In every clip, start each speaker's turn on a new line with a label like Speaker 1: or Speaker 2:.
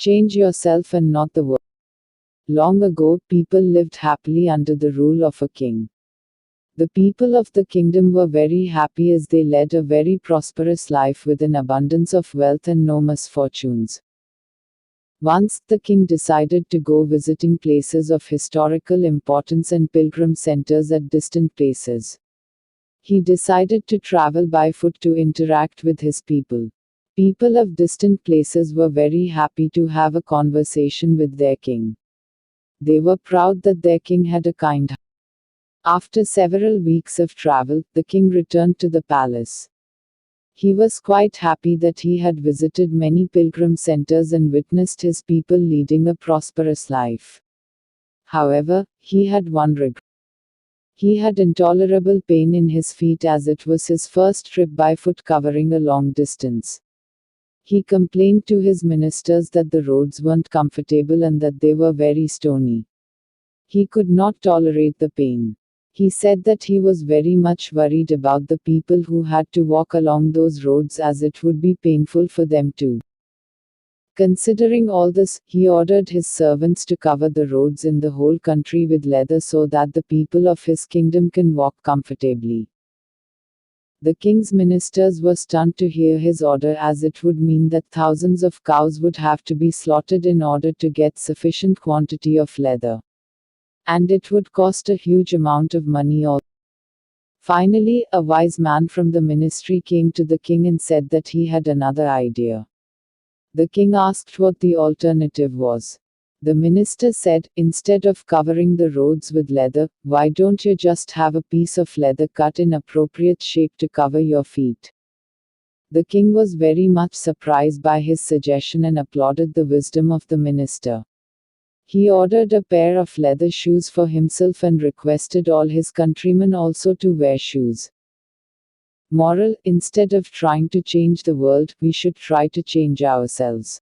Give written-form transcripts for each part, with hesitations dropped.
Speaker 1: Change yourself and not the world. Long ago, people lived happily under the rule of a king. The people of the kingdom were very happy as they led a very prosperous life with an abundance of wealth and no misfortunes. Once, the king decided to go visiting places of historical importance and pilgrim centers at distant places. He decided to travel by foot to interact with his people. People of distant places were very happy to have a conversation with their king. They were proud that their king had a kind heart. After several weeks of travel, the king returned to the palace. He was quite happy that he had visited many pilgrim centers and witnessed his people leading a prosperous life. However, he had one regret. He had intolerable pain in his feet as it was his first trip by foot covering a long distance. He complained to his ministers that the roads weren't comfortable and that they were very stony. He could not tolerate the pain. He said that he was very much worried about the people who had to walk along those roads as it would be painful for them too. Considering all this, he ordered his servants to cover the roads in the whole country with leather so that the people of his kingdom can walk comfortably. The king's ministers were stunned to hear his order as it would mean that thousands of cows would have to be slaughtered in order to get sufficient quantity of leather. And it would cost a huge amount of money also. Finally, a wise man from the ministry came to the king and said that he had another idea. The king asked what the alternative was. The minister said, instead of covering the roads with leather, why don't you just have a piece of leather cut in appropriate shape to cover your feet? The king was very much surprised by his suggestion and applauded the wisdom of the minister. He ordered a pair of leather shoes for himself and requested all his countrymen also to wear shoes. Moral: instead of trying to change the world, we should try to change ourselves.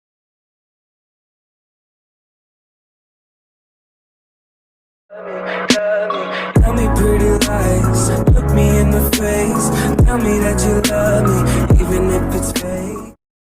Speaker 2: Tell me pretty lies, look me in the face, tell me that you love